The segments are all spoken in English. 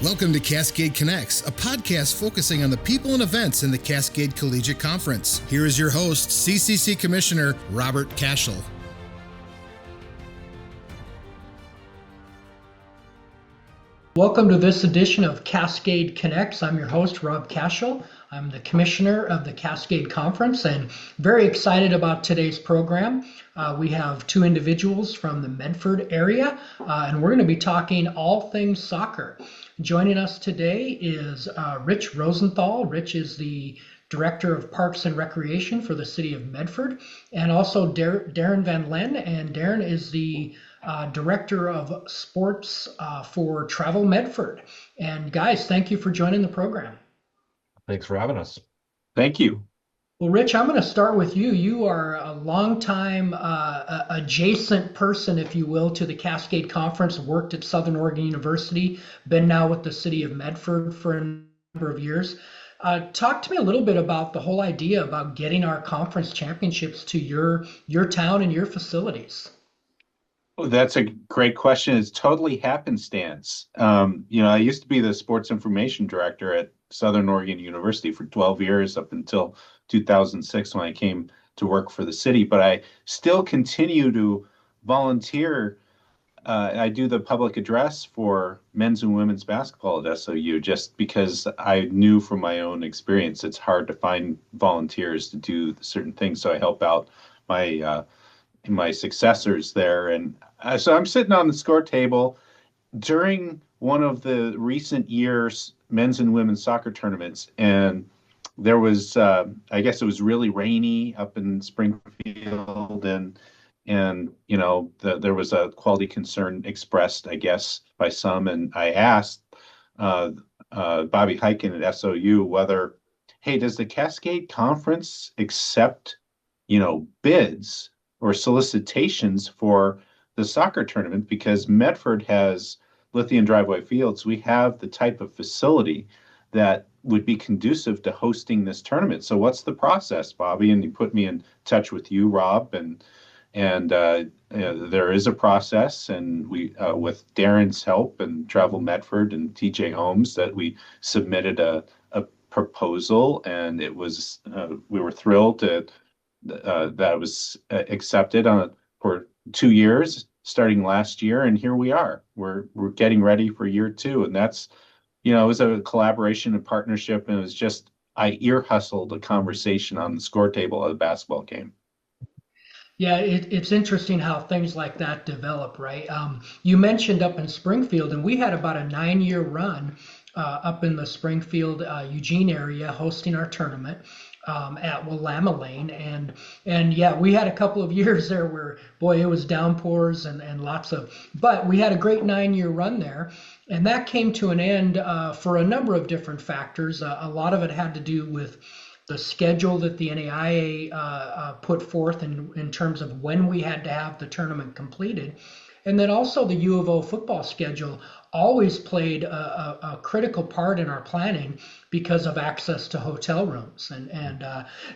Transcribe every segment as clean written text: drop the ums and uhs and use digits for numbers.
Welcome to Cascade Connects, a podcast focusing on the people and events in the Cascade Collegiate Conference. Here is your host, CCC Commissioner Rob Cashell. Welcome to this edition of Cascade Connects. I'm your host, Rob Cashell. I'm the commissioner of the Cascade Conference and very excited about today's program. We have two individuals from the Medford area, and we're going to be talking all things soccer. Joining us today is Rich Rosenthal. Rich is the Director of Parks and Recreation for the City of Medford, and also Darren Van Len, and Darren is the Director of Sports for Travel Medford. And guys, thank you for joining the program. Thanks for having us. Thank you. Well, Rich, I'm going to start with you. You are a longtime adjacent person, if you will, to the Cascade Conference, worked at Southern Oregon University, been now with the City of Medford for a number of years. Talk to me a little bit about the whole idea about getting our conference championships to your town and your facilities. Oh, that's a great question. It's totally happenstance. I used to be the sports information director at Southern Oregon University for 12 years up until 2006 when I came to work for the city, but I still continue to volunteer. I do the public address for men's and women's basketball at SOU just because I knew from my own experience it's hard to find volunteers to do certain things, so I help out my successors there. And so I'm sitting on the score table during one of the recent years men's and women's soccer tournaments, and there was I guess it was really rainy up in Springfield, and there was a quality concern expressed, I guess, by some, and I asked Bobby Hyken at SOU whether, hey, does the Cascade Conference accept bids or solicitations for the soccer tournament, because Medford has Lithium Driveway Fields. We have the type of facility that would be conducive to hosting this tournament. So what's the process, Bobby? And he put me in touch with you, Rob, and there is a process, and we, with Darren's help and Travel Medford and TJ Holmes, that we submitted a proposal, and it was we were thrilled that it was accepted for 2 years, starting last year, and here we are. We're getting ready for year two, and that's it was a collaboration and partnership, and it was just I ear hustled a conversation on the score table at a basketball game. Yeah, it's interesting how things like that develop, right? You mentioned up in Springfield, and we had about a 9-year run up in the Springfield, Eugene area hosting our tournament at Willamette Lane. And yeah, we had a couple of years there where, boy, it was downpours and lots of, but we had a great 9-year run there. And that came to an end for a number of different factors. A lot of it had to do with the schedule that the NAIA put forth in terms of when we had to have the tournament completed. And then also the U of O football schedule always played a critical part in our planning because of access to hotel rooms. And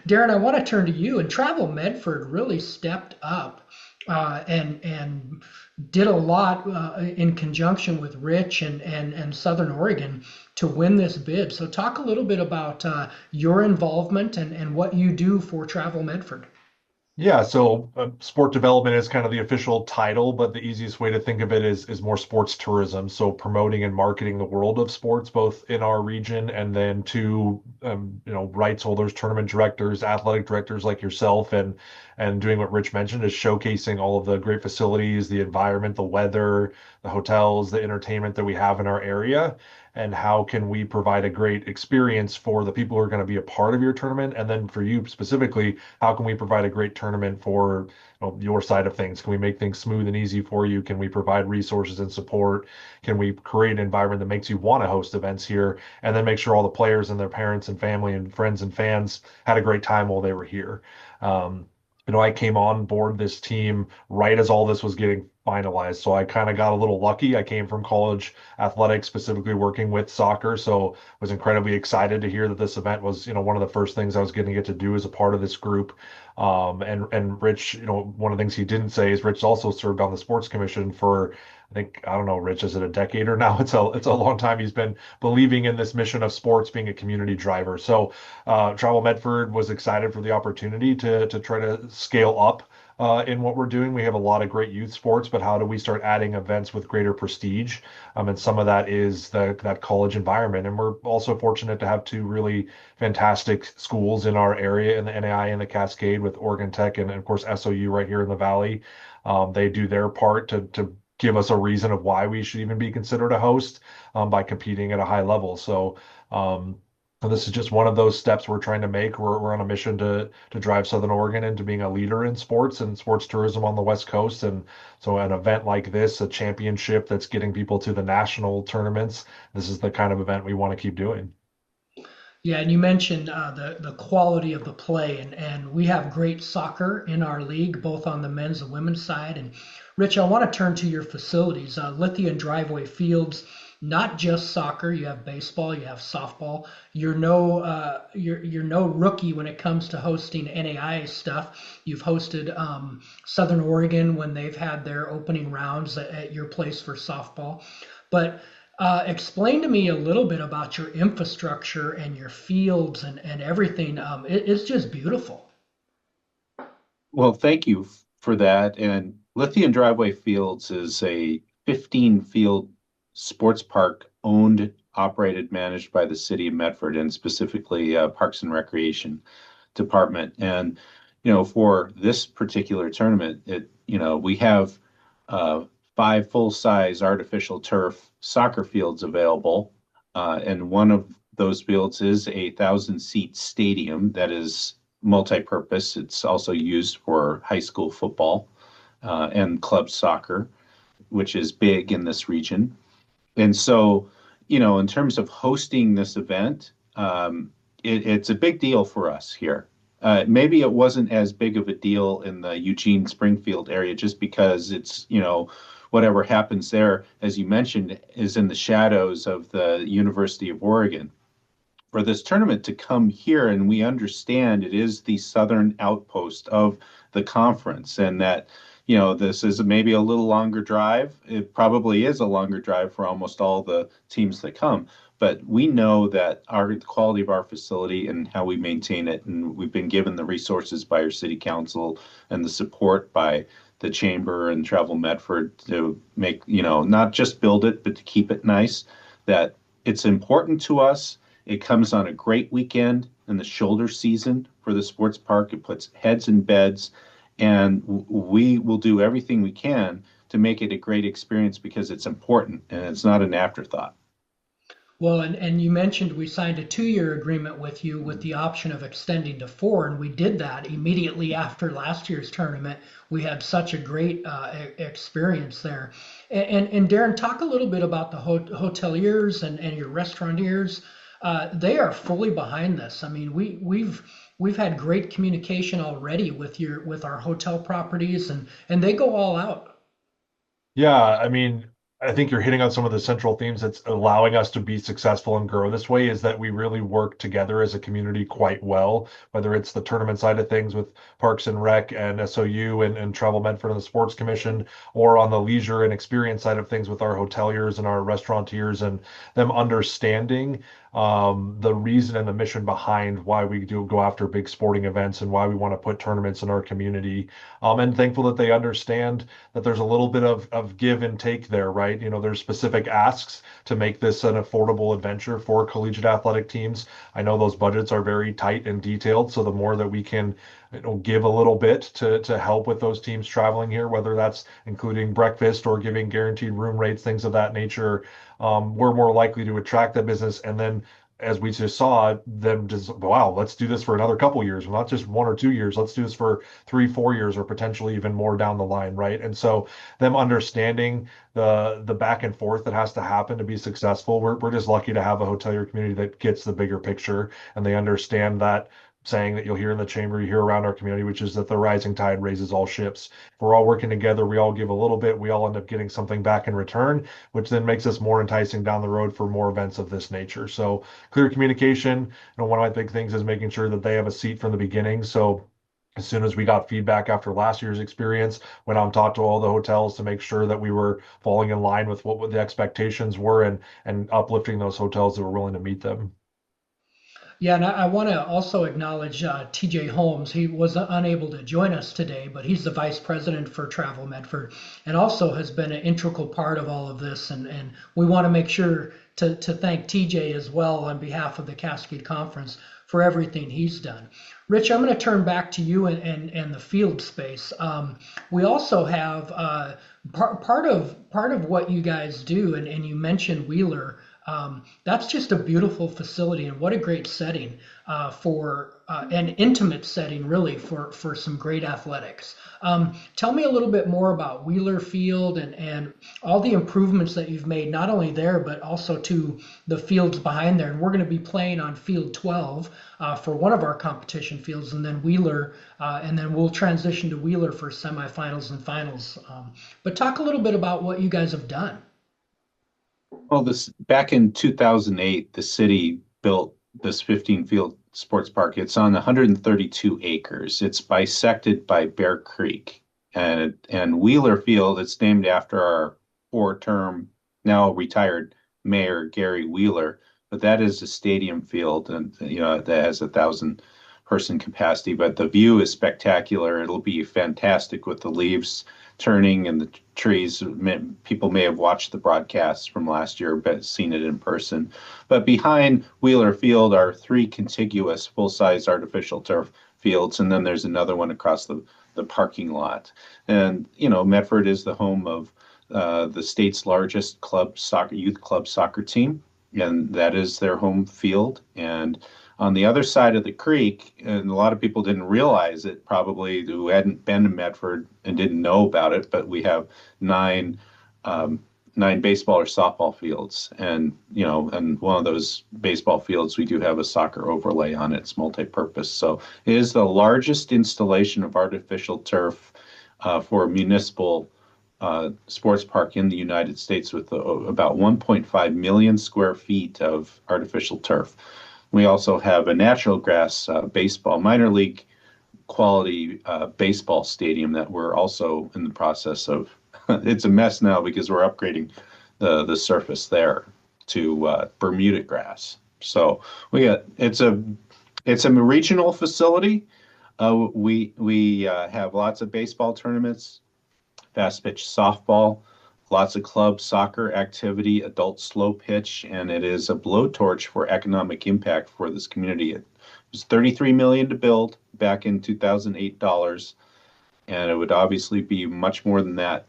Darren, I want to turn to you. And Travel Medford really stepped up and did a lot in conjunction with Rich and Southern Oregon to win this bid. So talk a little bit about your involvement and what you do for Travel Medford. Yeah, so sport development is kind of the official title, but the easiest way to think of it is more sports tourism. So promoting and marketing the world of sports, both in our region and then to rights holders, tournament directors, athletic directors like yourself, and doing what Rich mentioned is showcasing all of the great facilities, the environment, the weather, the hotels, the entertainment that we have in our area. And how can we provide a great experience for the people who are going to be a part of your tournament? And then for you specifically, how can we provide a great tournament for your side of things? Can we make things smooth and easy for you? Can we provide resources and support? Can we create an environment that makes you want to host events here? And then make sure all the players and their parents and family and friends and fans had a great time while they were here. I came on board this team right as all this was getting finalized. So I kind of got a little lucky. I came from college athletics, specifically working with soccer. So was incredibly excited to hear that this event was, one of the first things I was going to get to do as a part of this group. And Rich, one of the things he didn't say is Rich also served on the sports commission for I think, I don't know, Rich, is it a decade or now? It's a long time he's been believing in this mission of sports being a community driver. So Travel Medford was excited for the opportunity to try to scale up in what we're doing. We have a lot of great youth sports, but how do we start adding events with greater prestige? And some of that is that college environment. And we're also fortunate to have two really fantastic schools in our area in the NAI and the Cascade with Oregon Tech and of course SOU right here in the Valley. They do their part to give us a reason of why we should even be considered a host by competing at a high level. So this is just one of those steps we're trying to make. We're on a mission to drive Southern Oregon into being a leader in sports and sports tourism on the West Coast. And so an event like this, a championship that's getting people to the national tournaments, this is the kind of event we want to keep doing. Yeah, and you mentioned the quality of the play, and we have great soccer in our league, both on the men's and women's side. And Rich, I want to turn to your facilities, Lithia and Driveway Fields. Not just soccer, you have baseball, you have softball. You're no rookie when it comes to hosting NAIA stuff. You've hosted Southern Oregon when they've had their opening rounds at your place for softball. But explain to me a little bit about your infrastructure and your fields and everything. It's just beautiful. Well, thank you for that. And Lithia and Driveway Fields is a 15-field sports park owned, operated, managed by the city of Medford and specifically Parks and Recreation Department. And, for this particular tournament, we have 5 full-size artificial turf soccer fields available. And one of those fields is a 1,000-seat stadium that is multi-purpose. It's also used for high school football and club soccer, which is big in this region. And so, in terms of hosting this event, it's a big deal for us here. Maybe it wasn't as big of a deal in the Eugene Springfield area just because it's, whatever happens there, as you mentioned, is in the shadows of the University of Oregon. For this tournament to come here, and we understand it is the southern outpost of the conference, and that this is maybe a little longer drive. It probably is a longer drive for almost all the teams that come. But we know that the quality of our facility and how we maintain it, and we've been given the resources by our city council and the support by the chamber and Travel Medford to make, not just build it, but to keep it nice, that it's important to us. It comes on a great weekend in the shoulder season for the sports park. It puts heads in beds. And we will do everything we can to make it a great experience because it's important and it's not an afterthought. Well, and you mentioned we signed a 2-year agreement with you with the option of extending to 4, and we did that immediately after last year's tournament. We had such a great experience there. And Darren, talk a little bit about the hoteliers and your restaurateurs. They are fully behind this. I mean, we've had great communication already with our hotel properties, and they go all out. Yeah, I think you're hitting on some of the central themes that's allowing us to be successful and grow this way is that we really work together as a community quite well, whether it's the tournament side of things with Parks and Rec and SOU and Travel Medford and the Sports Commission, or on the leisure and experience side of things with our hoteliers and our restaurateurs and them understanding the reason and the mission behind why we do go after big sporting events and why we want to put tournaments in our community. And thankful that they understand that there's a little bit of give and take there, right? There's specific asks to make this an affordable adventure for collegiate athletic teams. I know those budgets are very tight and detailed, so the more that we can give a little bit to help with those teams traveling here, whether that's including breakfast or giving guaranteed room rates, things of that nature, we're more likely to attract that business. And then, as we just saw, them just, wow, let's do this for another couple years, not just 1 or 2 years. Let's do this for 3-4 years, or potentially even more down the line, right? And so, them understanding the back and forth that has to happen to be successful. We're just lucky to have a hotelier community that gets the bigger picture, and they understand that saying that you'll hear in the chamber, you hear around our community, which is that the rising tide raises all ships. If we're all working together, we all give a little bit, we all end up getting something back in return, which then makes us more enticing down the road for more events of this nature. So clear communication, one of my big things is making sure that they have a seat from the beginning. So as soon as we got feedback after last year's experience, went out and talked to all the hotels to make sure that we were falling in line with what the expectations were, and uplifting those hotels that were willing to meet them. Yeah, and I want to also acknowledge TJ Holmes. He was unable to join us today, but he's the vice president for Travel Medford and also has been an integral part of all of this. And we want to make sure to thank TJ as well on behalf of the Cascade Conference for everything he's done. Rich, I'm going to turn back to you and the field space. We also have part of what you guys do, and you mentioned Wheeler. That's just a beautiful facility, and what a great setting for an intimate setting, really, for some great athletics. Tell me a little bit more about Wheeler Field and all the improvements that you've made, not only there, but also to the fields behind there. And we're going to be playing on Field 12 for one of our competition fields, and then Wheeler, and then we'll transition to Wheeler for semifinals and finals. But talk a little bit about what you guys have done. Well, back in 2008, the city built this 15-field sports park. It's on 132 acres. It's bisected by Bear Creek, and Wheeler Field. It's named after our 4-term, now retired mayor Gary Wheeler. But that is a stadium field, and that has 1,000-person capacity. But the view is spectacular. It'll be fantastic with the leaves turning and the trees. People may have watched the broadcasts from last year, but seen it in person. But behind Wheeler Field are 3 contiguous full-size artificial turf fields, and then there's another one across the parking lot. And Medford is the home of the state's largest youth club soccer team, and that is their home field. And on the other side of the creek, and a lot of people didn't realize it, probably, who hadn't been to Medford and didn't know about it, but we have 9 baseball or softball fields, and one of those baseball fields, we do have a soccer overlay on it. It's multi-purpose. So it is the largest installation of artificial turf for a municipal sports park in the United States, with about 1.5 million square feet of artificial turf. We also have a natural grass baseball, minor league quality baseball stadium that we're also in the process of. It's a mess now because we're upgrading the surface there to Bermuda grass. So it's a regional facility. We have lots of baseball tournaments, fast pitch softball, lots of club soccer activity, adult slow pitch, and it is a blowtorch for economic impact for this community. It was $33 million to build back in 2008 dollars, and it would obviously be much more than that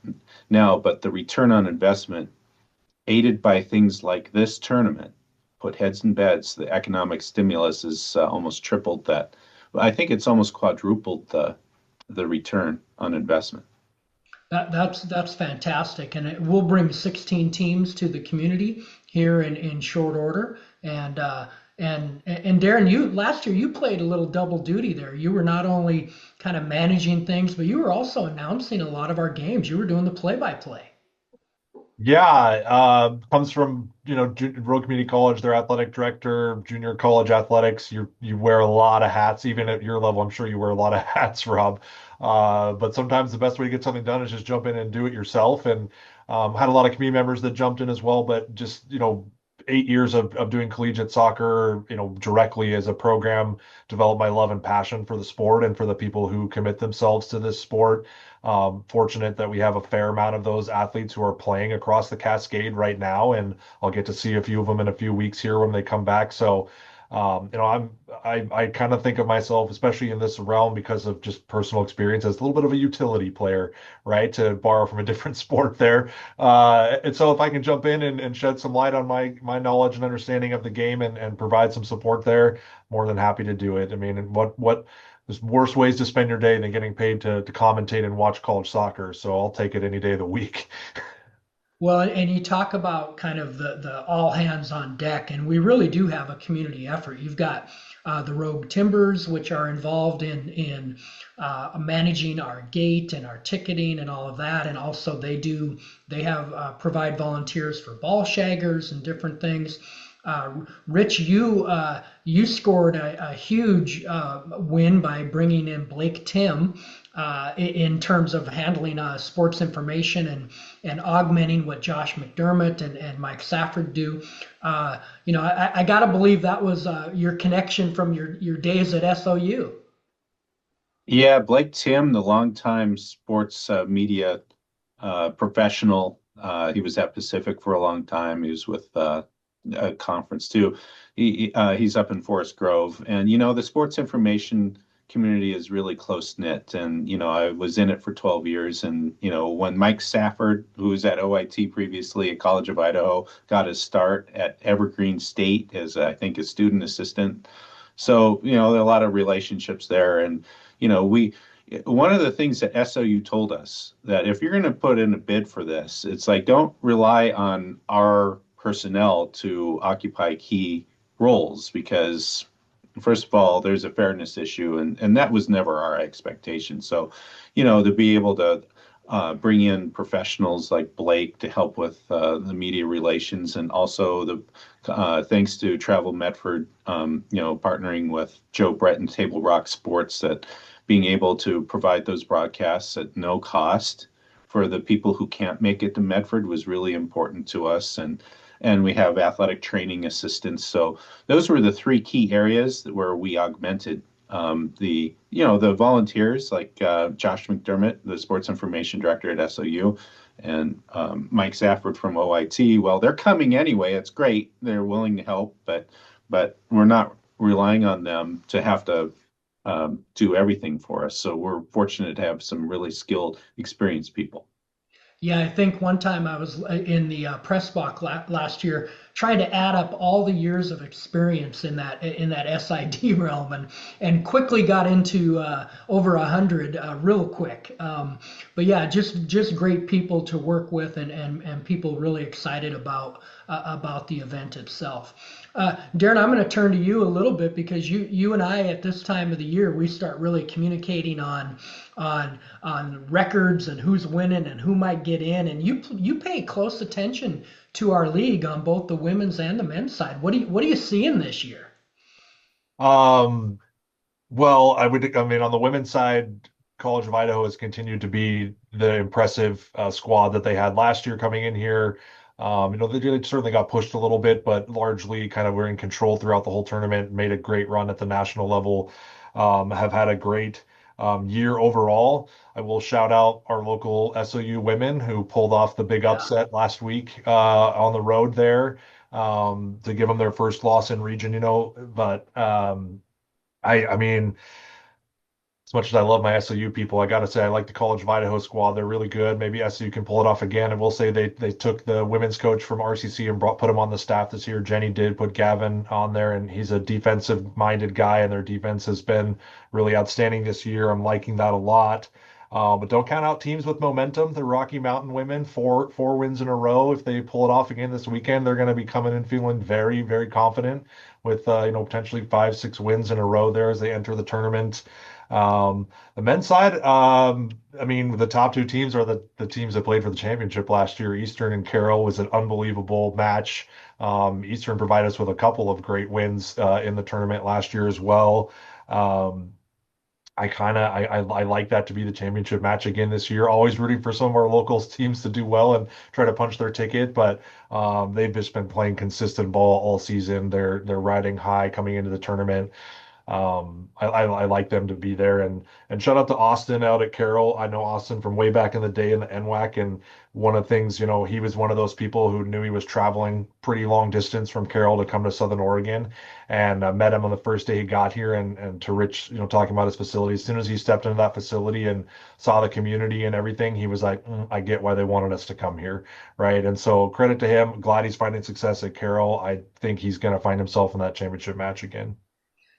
now. But the return on investment, aided by things like this tournament, put heads in beds. The economic stimulus is almost tripled that. I think it's almost quadrupled the return on investment. That's fantastic, and it will bring 16 teams to the community here in short order. And Darren, last year you played a little double duty there. You were not only kind of managing things, but you were also announcing a lot of our games. You were doing the play-by-play. Yeah, comes from Rural Community College, their athletic director, junior college athletics. You wear a lot of hats, even at your level. I'm sure you wear a lot of hats, Rob. But sometimes the best way to get something done is just jump in and do it yourself. And had a lot of community members that jumped in as well. But just 8 years of doing collegiate soccer, directly as a program, developed my love and passion for the sport and for the people who commit themselves to this sport. Fortunate that we have a fair amount of those athletes who are playing across the Cascade right now, and I'll get to see a few of them in a few weeks here when they come back. So, I kind of think of myself, especially in this realm, because of just personal experience, as a little bit of a utility player, right? To borrow from a different sport there. And so if I can jump in and shed some light on my knowledge and understanding of the game and provide some support there, more than happy to do it. I mean, what there's worse ways to spend your day than getting paid to commentate and watch college soccer. So I'll take it any day of the week. Well, and you talk about kind of the all hands on deck, and we really do have a community effort. You've got the Rogue Timbers, which are involved in managing our gate and our ticketing and all of that, and also they provide volunteers for ball shaggers and different things. Rich, you scored a huge win by bringing in Blake Tim in terms of handling sports information and augmenting what Josh McDermott and Mike Safford do. I got to believe that was your connection from your days at SOU. Yeah, Blake Tim, the longtime sports media professional. He was at Pacific for a long time. He was with a conference too. He's up in Forest Grove, and the sports information community is really close knit. And I was in it for 12 years. And when Mike Safford, who was at OIT previously at College of Idaho, got his start at Evergreen State as I think a student assistant. So there are a lot of relationships there, and one of the things that SOU told us that if you're going to put in a bid for this, it's like, don't rely on our personnel to occupy key roles, because first of all, there's a fairness issue, and that was never our expectation. So, to be able to bring in professionals like Blake to help with the media relations, and also the thanks to Travel Medford, partnering with Joe Brett and Table Rock Sports, that being able to provide those broadcasts at no cost for the people who can't make it to Medford was really important to us. And we have athletic training assistants. So those were the three key areas where we augmented the volunteers like Josh McDermott, the sports information director at SOU, and Mike Safford from OIT. Well, they're coming anyway. It's great. They're willing to help, but we're not relying on them to have to do everything for us. So we're fortunate to have some really skilled, experienced people. Yeah, I think one time I was in the press box last year trying to add up all the years of experience in that SID realm, and quickly got into over 100 real quick. But yeah, just great people to work with, and people really excited about the event itself. Darren, I'm going to turn to you a little bit, because you and I at this time of the year, we start really communicating on records and who's winning and who might get in, and you pay close attention to our league on both the women's and the men's side. What are you seeing this year? Well, I mean, on the women's side, College of Idaho has continued to be the impressive squad that they had last year coming in here. They certainly got pushed a little bit, but largely kind of were in control throughout the whole tournament, made a great run at the national level, have had a great year overall. I will shout out our local SOU women who pulled off the big upset last week on the road there to give them their first loss in region, but I mean, as much as I love my SOU people, I got to say I like the College of Idaho squad. They're really good. Maybe SOU can pull it off again. I will say they took the women's coach from RCC and put him on the staff this year. Jenny did put Gavin on there, and he's a defensive-minded guy, and their defense has been really outstanding this year. I'm liking that a lot. But don't count out teams with momentum. The Rocky Mountain women, four wins in a row. If they pull it off again this weekend, they're going to be coming in feeling very, very confident with potentially 5-6 wins in a row there as they enter the tournament. The men's side, I mean, the top two teams are the teams that played for the championship last year. Eastern and Carroll was an unbelievable match. Eastern provided us with a couple of great wins in the tournament last year as well. I like that to be the championship match again this year. Always rooting for some of our local teams to do well and try to punch their ticket, but they've just been playing consistent ball all season. They're riding high coming into the tournament. I like them to be there, and shout out to Austin out at Carroll. I know Austin from way back in the day in the NWAC, and one of the things, he was one of those people who knew he was traveling pretty long distance from Carroll to come to Southern Oregon, and met him on the first day he got here, and to Rich, talking about his facility. As soon as he stepped into that facility and saw the community and everything, he was like, I get why they wanted us to come here, right? And so credit to him. Glad he's finding success at Carroll. I think he's going to find himself in that championship match again.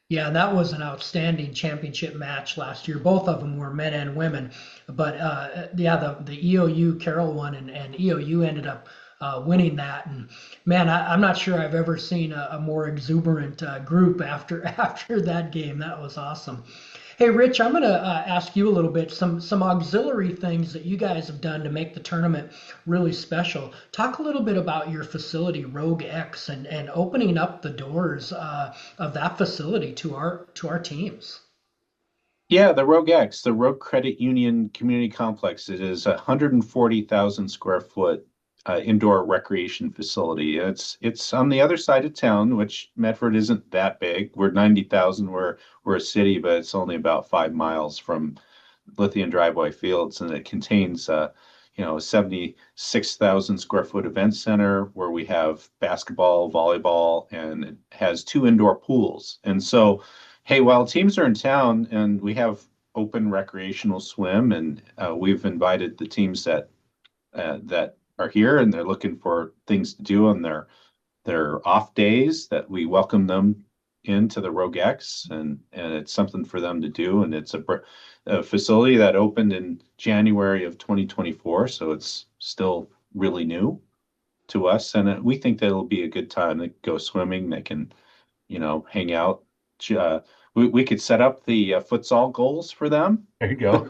Yeah, that was an outstanding championship match last year. Both of them were men and women. But the EOU Carroll one, and EOU ended up winning that. And man, I'm not sure I've ever seen a more exuberant group after that game. That was awesome. Hey, Rich, I'm going to ask you a little bit, some auxiliary things that you guys have done to make the tournament really special. Talk a little bit about your facility, Rogue X, and opening up the doors of that facility to our teams. Yeah, the Rogue X, the Rogue Credit Union Community Complex. It is a 140,000 square foot indoor recreation facility. It's on the other side of town, which Medford isn't that big. We're 90,000. We're a city, but it's only about 5 miles from Lithium Driveway Fields, and it contains a 76,000 square foot event center where we have basketball, volleyball, and it has 2 indoor pools. And so, hey, while teams are in town and we have open recreational swim, and we've invited the teams that are here and they're looking for things to do on their off days, that we welcome them into the Rogue X, and it's something for them to do. And it's a facility that opened in January of 2024, so it's still really new to us, and we think that it'll be a good time. They go swimming, they can hang out. We could set up the futsal goals for them. There you go.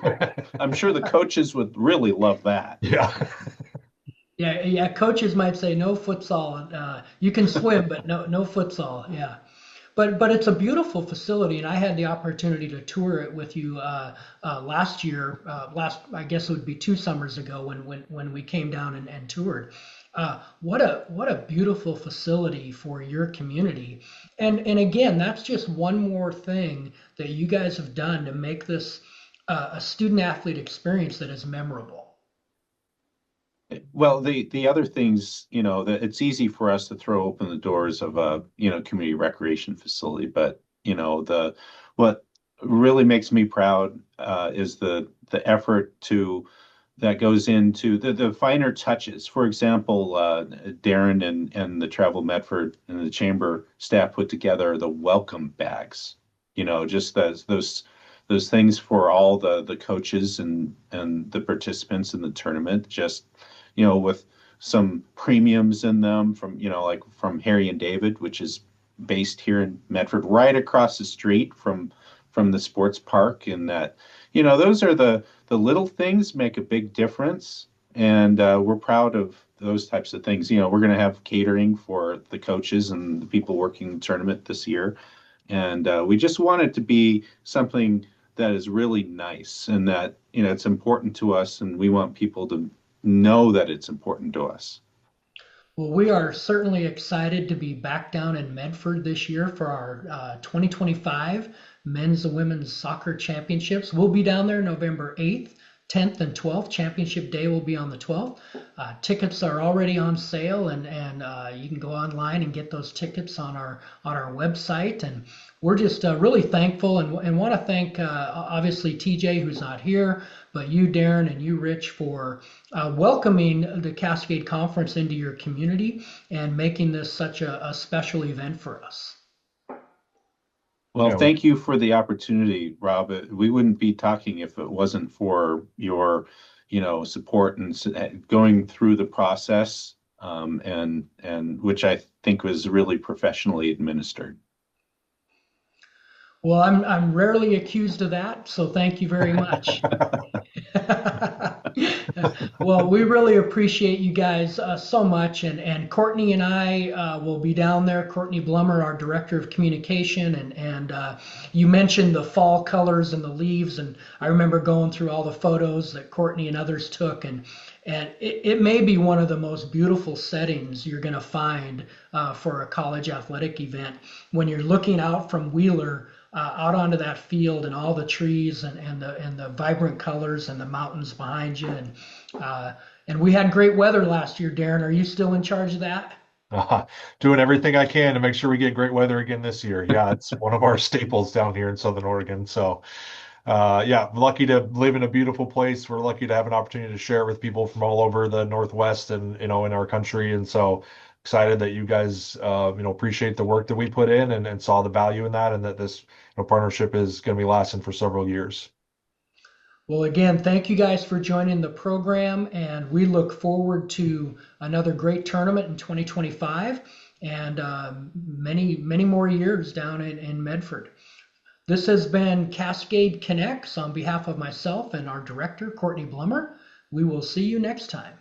I'm sure the coaches would really love that. Yeah. Yeah. Coaches might say no futsal. You can swim, but no futsal. Yeah. But it's a beautiful facility, and I had the opportunity to tour it with you last year. I guess it would be 2 summers ago when we came down and toured. What a beautiful facility for your community, and again, that's just one more thing that you guys have done to make this a student athlete experience that is memorable. Well, the other things, that it's easy for us to throw open the doors of a community recreation facility, but what really makes me proud is the effort that goes into the finer touches. For example, Darren and the Travel Medford and the Chamber staff put together the welcome bags. Just those things for all the coaches and the participants in the tournament. Just with some premiums in them from like from Harry and David, which is based here in Medford, right across the street from the sports park. And that those are the little things make a big difference, and we're proud of those types of things. We're going to have catering for the coaches and the people working the tournament this year, and we just want it to be something that is really nice, and that it's important to us, and we want people to know that it's important to us. Well, we are certainly excited to be back down in Medford this year for our 2025 Men's and Women's Soccer Championships. We'll be down there November 8th, 10th, and 12th. Championship Day will be on the 12th. Tickets are already on sale, and you can go online and get those tickets on our website. And we're just really thankful and want to thank obviously TJ, who's not here, but you, Darren, and you, Rich, for welcoming the Cascade Conference into your community and making this such a special event for us. Well, thank you for the opportunity, Rob. We wouldn't be talking if it wasn't for your, support and going through the process, and which I think was really professionally administered. Well, I'm rarely accused of that, so thank you very much. Well, we really appreciate you guys so much, and Courtney and I will be down there. Courtney Blummer, our Director of Communication, and you mentioned the fall colors and the leaves, and I remember going through all the photos that Courtney and others took, and it may be one of the most beautiful settings you're going to find for a college athletic event when you're looking out from Wheeler out onto that field and all the trees and the vibrant colors and the mountains behind you. And we had great weather last year, Darren. Are you still in charge of that? Doing everything I can to make sure we get great weather again this year. Yeah, it's one of our staples down here in Southern Oregon. So, lucky to live in a beautiful place. We're lucky to have an opportunity to share with people from all over the Northwest and, in our country. And so excited that you guys, appreciate the work that we put in and saw the value in that, and that this partnership is going to be lasting for several years. Well, again, thank you guys for joining the program, and we look forward to another great tournament in 2025 and many, many more years down in Medford. This has been Cascade Connects on behalf of myself and our director, Courtney Blummer. We will see you next time.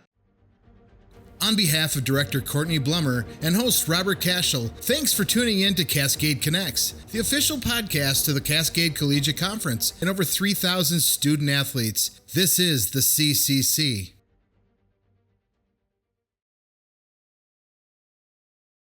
On behalf of Director Courtney Blummer and host Robert Cashell, thanks for tuning in to Cascade Connects, the official podcast to the Cascade Collegiate Conference and over 3,000 student athletes. This is the CCC.